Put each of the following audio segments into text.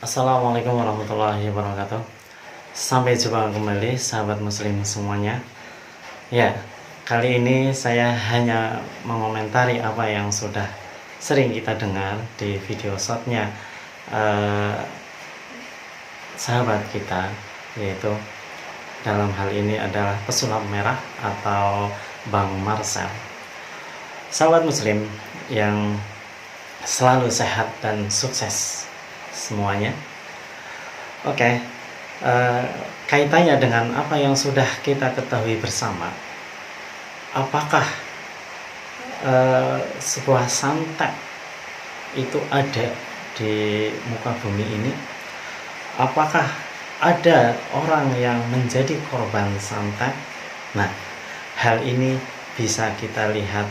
Assalamualaikum warahmatullahi wabarakatuh. Sampai jumpa kembali sahabat muslim semuanya. Ya, kali ini saya hanya mengomentari apa yang sudah sering kita dengar di video shotnya sahabat kita, yaitu dalam hal ini adalah pesulap merah atau Bang Marcel. Sahabat muslim yang selalu sehat dan sukses semuanya. Oke, kaitannya dengan apa yang sudah kita ketahui bersama, apakah sebuah santet itu ada di muka bumi ini? Apakah ada orang yang menjadi korban santet? Nah, hal ini bisa kita lihat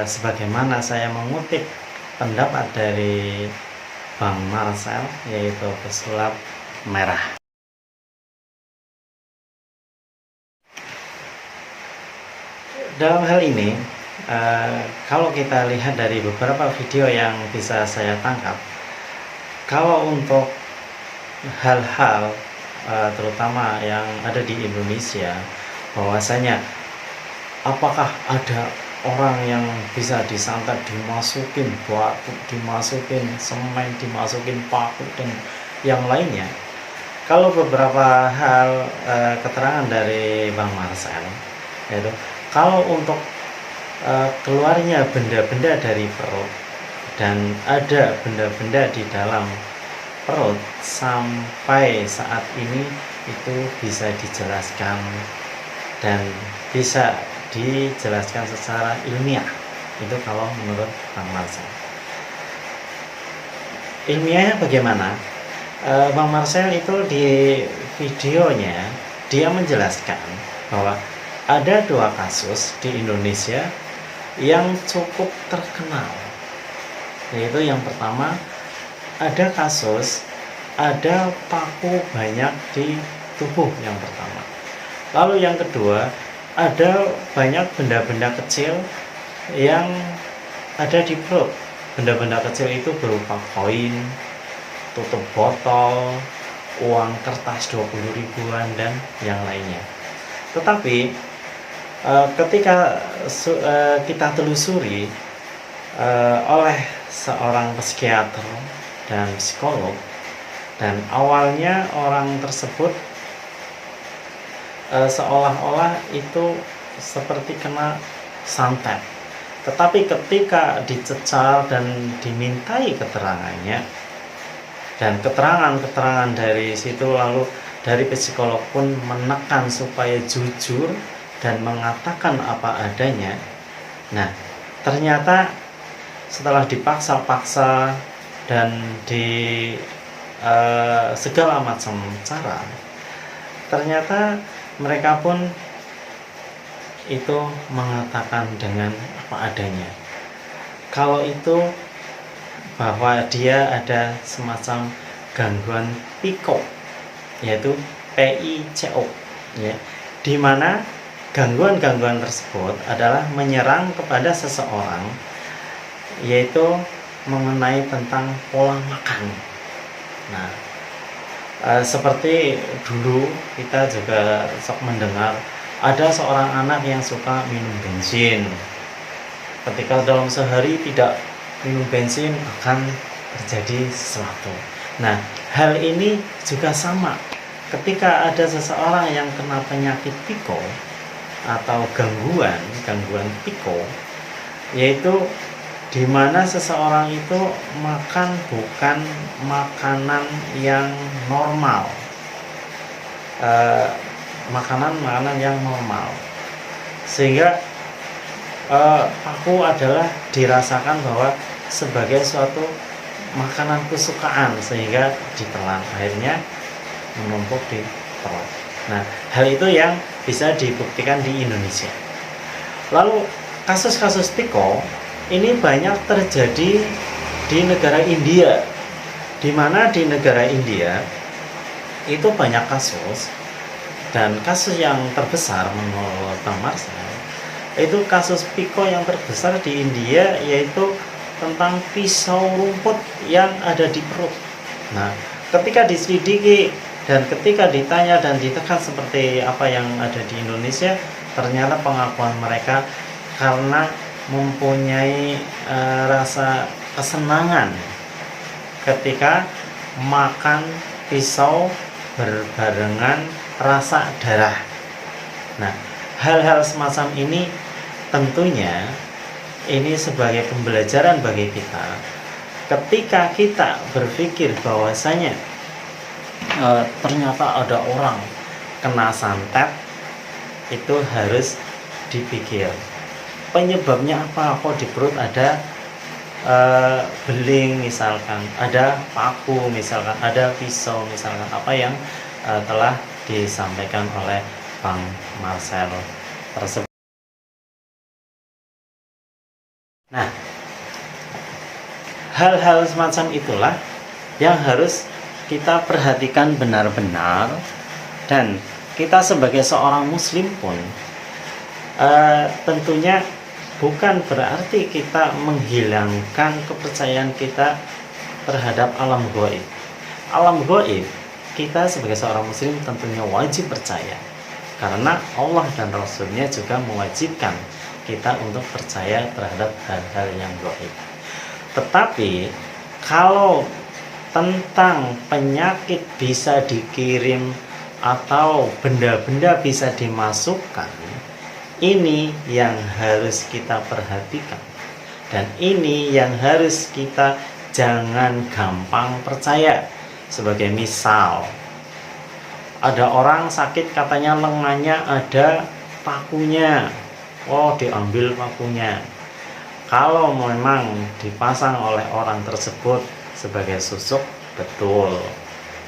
sebagaimana saya mengutip pendapat dari Bang Marcel, yaitu pesulap merah. Dalam hal ini, kalau kita lihat dari beberapa video yang bisa saya tangkap, kalau untuk hal-hal terutama yang ada di Indonesia, bahwasanya apakah ada orang yang bisa disantet, dimasukin batu, dimasukin semen, dimasukin paku dan yang lainnya. Kalau beberapa hal keterangan dari Bang Marcel, yaitu kalau untuk keluarnya benda-benda dari perut dan ada benda-benda di dalam perut sampai saat ini itu bisa dijelaskan dan bisa dijelaskan secara ilmiah. Itu kalau menurut Bang Marcel. Ilmiahnya bagaimana? Bang Marcel itu di videonya dia menjelaskan bahwa ada dua kasus di Indonesia yang cukup terkenal, yaitu yang pertama, ada kasus ada paku banyak di tubuh yang pertama. Lalu yang kedua, ada banyak benda-benda kecil yang ada di perut. Benda-benda kecil itu berupa koin, tutup botol, uang kertas 20 ribuan dan yang lainnya. Tetapi ketika kita telusuri oleh seorang psikiater dan psikolog, dan awalnya orang tersebut seolah-olah itu seperti kena santet. Tetapi ketika dicecar dan dimintai keterangannya, dan keterangan-keterangan dari situ, lalu dari psikolog pun menekan supaya jujur dan mengatakan apa adanya. Nah, ternyata setelah dipaksa-paksa dan di segala macam cara, ternyata mereka pun itu mengatakan dengan apa adanya. Kalau itu bahwa dia ada semacam gangguan PICO, yaitu PICO, ya, di mana gangguan-gangguan tersebut adalah menyerang kepada seseorang, yaitu mengenai tentang pola makan. Nah, seperti dulu kita juga sok mendengar ada seorang anak yang suka minum bensin. Ketika dalam sehari tidak minum bensin akan terjadi sesuatu. Nah, hal ini juga sama. Ketika ada seseorang yang kena penyakit PICO atau gangguan PICO, yaitu di mana seseorang itu makan bukan makanan yang normal, makanan yang normal, sehingga paku adalah dirasakan bahwa sebagai suatu makanan kesukaan, sehingga ditelan, akhirnya menumpuk di perut. Nah, hal itu yang bisa dibuktikan di Indonesia. Lalu kasus-kasus PICO ini banyak terjadi di negara India, di mana di negara India itu banyak kasus, dan kasus yang terbesar menurut Bang Marcel itu kasus PICO yang terbesar di India, yaitu tentang pisau rumput yang ada di perut. Nah, ketika diselidiki dan ketika ditanya dan ditekan seperti apa yang ada di Indonesia, ternyata pengakuan mereka karena mempunyai rasa kesenangan ketika makan pisau berbarengan rasa darah. Nah, hal-hal semacam ini tentunya ini sebagai pembelajaran bagi kita. Ketika kita berpikir bahwasanya ternyata ada orang kena santet, itu harus dipikir penyebabnya apa, kok di perut ada beling misalkan, ada paku misalkan, ada pisau misalkan, apa yang telah disampaikan oleh Bang Marcel tersebut. Nah, hal-hal semacam itulah yang harus kita perhatikan benar-benar, dan kita sebagai seorang muslim pun tentunya bukan berarti kita menghilangkan kepercayaan kita terhadap alam gaib. Alam gaib kita sebagai seorang muslim tentunya wajib percaya, karena Allah dan Rasulnya juga mewajibkan kita untuk percaya terhadap hal-hal yang gaib. Tetapi kalau tentang penyakit bisa dikirim atau benda-benda bisa dimasukkan, ini yang harus kita perhatikan, dan ini yang harus kita jangan gampang percaya. Sebagai misal, ada orang sakit katanya lengannya ada pakunya, oh diambil pakunya. Kalau memang dipasang oleh orang tersebut sebagai susuk, betul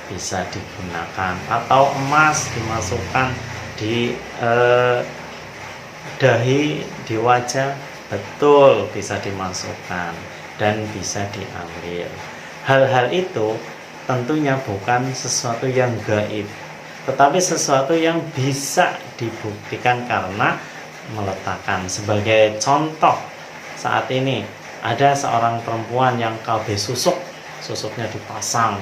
bisa digunakan. Atau emas dimasukkan di dahi, di wajah, betul bisa dimasukkan dan bisa diambil. Hal-hal itu tentunya bukan sesuatu yang gaib, tetapi sesuatu yang bisa dibuktikan karena meletakkan. Sebagai contoh, saat ini ada seorang perempuan yang KB susuknya dipasang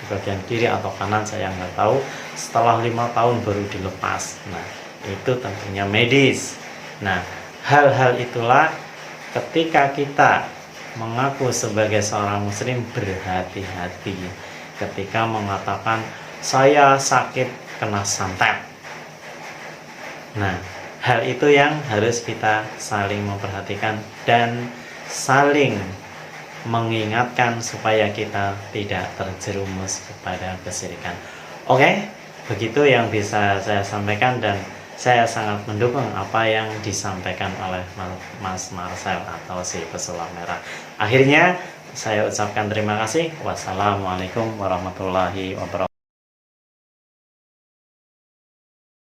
di bagian kiri atau kanan, saya nggak tahu, setelah 5 tahun baru dilepas. Nah, itu tentunya medis. Nah, hal-hal itulah ketika kita mengaku sebagai seorang muslim, berhati-hati ketika mengatakan saya sakit kena santet. Nah, hal itu yang harus kita saling memperhatikan dan saling mengingatkan supaya kita tidak terjerumus kepada kesyirikan. Oke, begitu yang bisa saya sampaikan, dan saya sangat mendukung apa yang disampaikan oleh Mas Marcel atau si pesulap merah. Akhirnya saya ucapkan terima kasih. Wassalamualaikum warahmatullahi wabarakatuh.